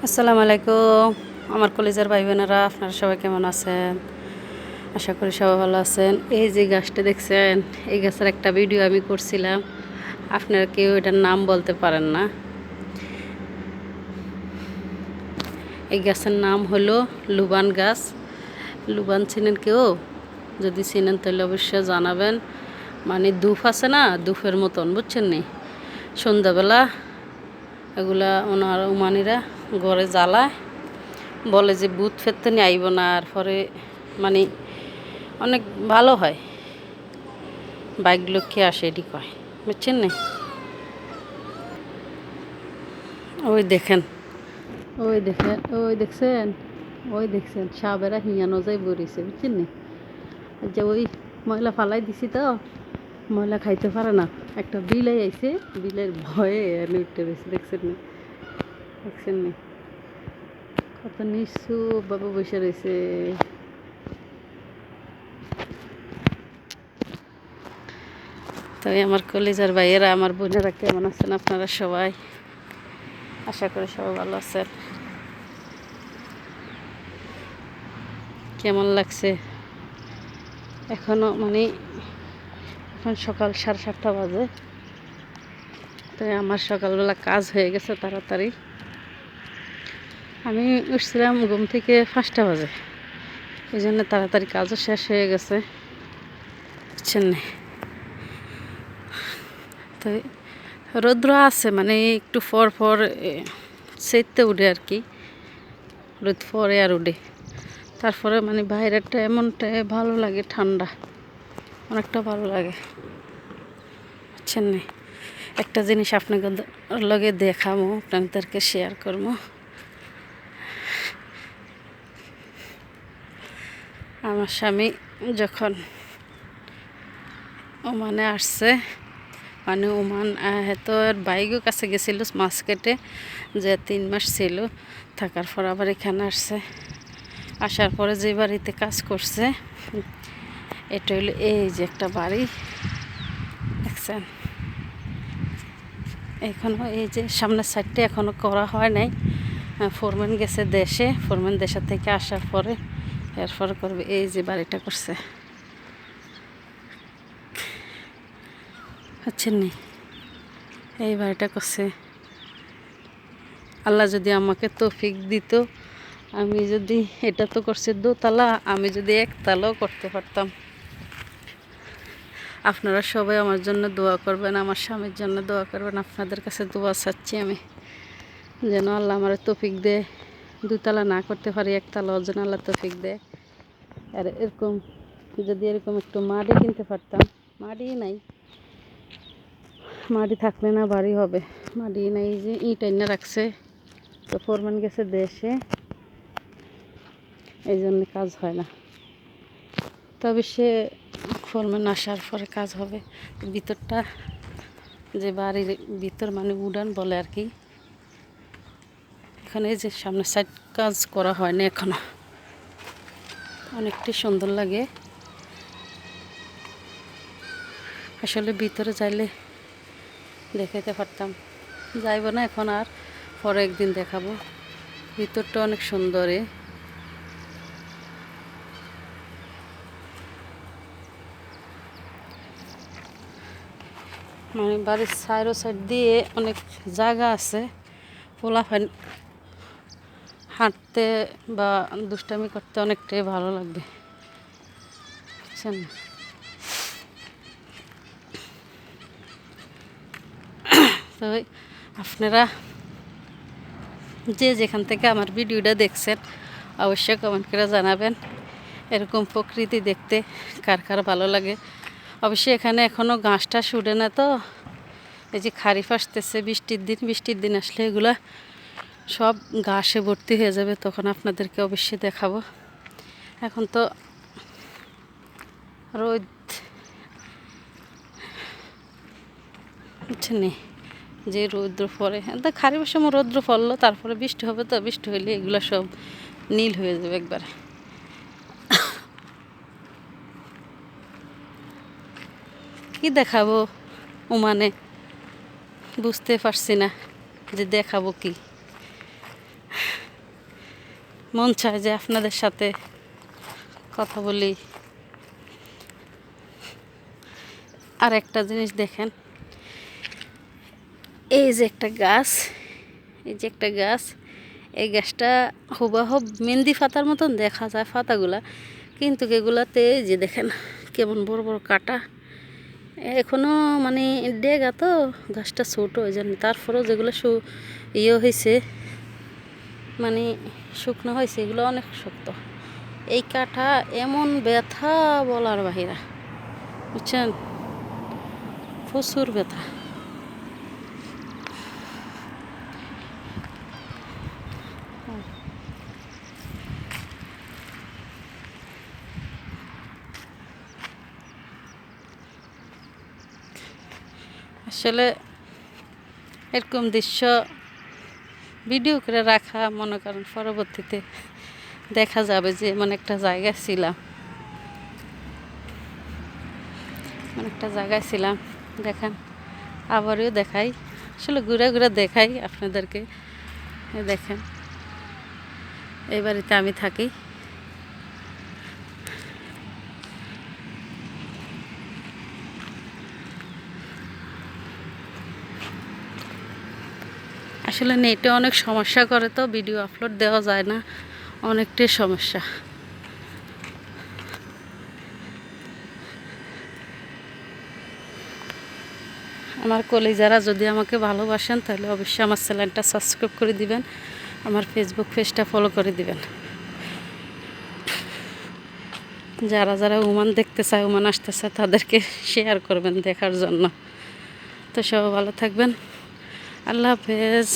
আসসালামু আলাইকুম আমার কলেজের ভাই বোনেরা, আপনারা সবাই কেমন আছেন? আশা করি সবাই ভালো আছেন। এই যে গাছটা দেখছেন, এই গাছের একটা ভিডিও আমি করছিলাম। আপনারা কেউ এটার নাম বলতে পারেন না। এই গাছের নাম হলো লুবান গাছ। লুবান চিনেন কেউ? যদি চিনেন তাহলে অবশ্যই জানাবেন। মানে ধূপ আছে না, ধূপের মতন, বুঝছেন নি? সন্ধ্যাবেলা এগুলা ওনার উমানিরা ঘরে জ্বালায়, বলে যে ভূত ফেরতে নিয়ে আইব না, আর পরে মানে অনেক ভালো হয়, বাইক লক্ষ্যে আসে, এটি কয়, বুঝছেন না? ওই দেখেন, ওই দেখেন, ওই দেখছেন, ওই দেখছেন সাবেরা হিয়ানো যাই বরিছে, বুঝছেন না? যে ওই ময়লা ফালাই দিছি তো, ময়লা খাইতে পারে না। একটা বিলাই আইছে, বিলের ভয়ে এনে উঠতে বেশি, দেখছেন না? দেখছেন না কত নিশ্চুপ বাবা বসে রয়েছে। তবে আমার কলেজের ভাইয়েরা, আমার বোনেরা কেমন আছেন আপনারা সবাই? আশা করি সবাই ভালো আছেন। কেমন লাগছে এখনও? মানে এখন সকাল 7:30 বাজে। তাই আমার সকালবেলা কাজ হয়ে গেছে তাড়াতাড়ি। আমি উঠছিলাম ঘুম থেকে 5টা বাজে, এই জন্য তাড়াতাড়ি কাজও শেষ হয়ে গেছে, বুঝছেন না? তো রৌদ্র আছে, মানে একটু পর পর সেতে উঠে আর কি, রোদ পরে আর উঠে। তারপরে মানে বাইরেটা এমনটা ভালো লাগে, ঠান্ডা, অনেকটা ভালো লাগে, বুঝছেন না? একটা জিনিস আপনাকে লগে দেখাবো, আপনাদেরকে শেয়ার করবো। আমার স্বামী যখন ওমানে আসছে, মানে ওমান তো বাইকের কাছে গেছিল মাছ কেটে, যে 3 মাস ছিল, থাকার পর আবার এখানে আসছে। আসার পরে যে বাড়িতে কাজ করছে, এটা হলো এই যে একটা বাড়ি, দেখছেন? এখনও এই যে সামনের সাইডটা এখনও করা হয় নাই। ফোরম্যান গেছে দেশে, ফোরম্যান দেশের থেকে আসার পরে এরপরে করবে। এই যে বাড়িটা করছে, বুঝছেন নি? এই বাড়িটা করছে। আল্লাহ যদি আমাকে তৌফিক দিত, আমি যদি, এটা তো করছে দোতলা, আমি যদি একতলাও করতে পারতাম। আপনারা সবাই আমার জন্য দোয়া করবেন, আমার স্বামীর জন্য দোয়া করবেন। আপনাদের কাছে দোয়া চাচ্ছি আমি, যেন আল্লাহ আমার তৌফিক দেয়, দুতলা না করতে পারি, একতলাও যেন আল্লাহ তৌফিক দেয়। আর এরকম যদি এরকম একটু মাটি কিনতে পারতাম, মাটি নাই, মাটি থাকলে না বাড়ি হবে, মাটি নাই, যে ইট এনে রাখছে। তো ফোরম্যান গেছে দেশে, এই জন্য কাজ হয় না। তবে সে ফোরম্যান আসার পরে কাজ হবে। ভিতরটা, যে বাড়ির ভিতর মানে উডান বলে আর কি, এখানে যে সামনের সাইড কাজ করা হয় না এখনো, অনেকটাই সুন্দর লাগে। আসলে ভিতরে যাইলে দেখাইতে পারতাম, যাইব না এখন, আর পরে একদিন দেখাবো। ভিতরটা অনেক সুন্দর। মানে বাড়ির সাইড দিয়ে অনেক জায়গা আছে, পোলাপান হাঁটতে বা দুষ্টামি করতে অনেকটাই ভালো লাগবে, বুঝছেন? তো আপনারা যে যেখান থেকে আমার ভিডিওটা দেখছেন, অবশ্যই কমেন্ট করে জানাবেন এরকম প্রকৃতি দেখতে কার কার ভালো লাগে। অবশ্যই এখানে এখনও ঘাসটা উঠে না, তো এই যে খারিফ আসতেছে, বৃষ্টির দিন আসলে এগুলা সব ঘাসে ভর্তি হয়ে যাবে, তখন আপনাদেরকে অবশ্যই দেখাবো। এখন তো রোদ, বুঝছেন, যে রৌদ্র পরে, খারিফের সময় রৌদ্র পড়লো, তারপরে বৃষ্টি হবে, তো বৃষ্টি হইলে এগুলো সব নীল হয়ে যাবে একবারে। কি দেখাবো ওমানে, বুঝতে পারছি না যে দেখাবো কি। মন চায় যে আপনাদের সাথে কথা বলি। আর একটা জিনিস দেখেন, এই যে একটা গাছ, এই গাছটা হুবাহুব মেহেন্দি পাতার মতন দেখা যায় পাতাগুলা, কিন্তু এগুলাতে যে দেখেন কেমন বড় বড় কাটা। এখনো মানে ডেগা তো গাছটা ছোট ওই জন্য, তারপরেও যেগুলো হয়েছে মানে শুকনো হয়েছে, এগুলো অনেক শক্ত। এই কাঠা এমন ব্যথা বলার বাহিরা, বুঝছেন, প্রচুর ব্যথা। আসলে এরকম দৃশ্য ভিডিও করে রাখা, মনে করেন পরবর্তীতে দেখা যাবে যে এমন একটা জায়গায় ছিলাম। দেখেন, আবারও দেখাই, আসলে ঘুরে ঘুরে দেখাই আপনাদেরকে। দেখেন, এই বাড়িতে আমি থাকি। আসলে নেটে অনেক সমস্যা করে, তো ভিডিও আপলোড দেওয়া যায় না, অনেকটাই সমস্যা। আমার কলিজারা যদি আমাকে ভালোবাসেন তাহলে অবশ্যই আমার চ্যানেলটা সাবস্ক্রাইব করে দিবেন, আমার ফেসবুক পেজটা ফলো করে দিবেন। যারা যারা ওমান দেখতে চায়, ওমান আসতে চায়, তাদেরকে শেয়ার করবেন দেখার জন্য। তো সবাই ভালো থাকবেন, আল্লাহ হাফেজ।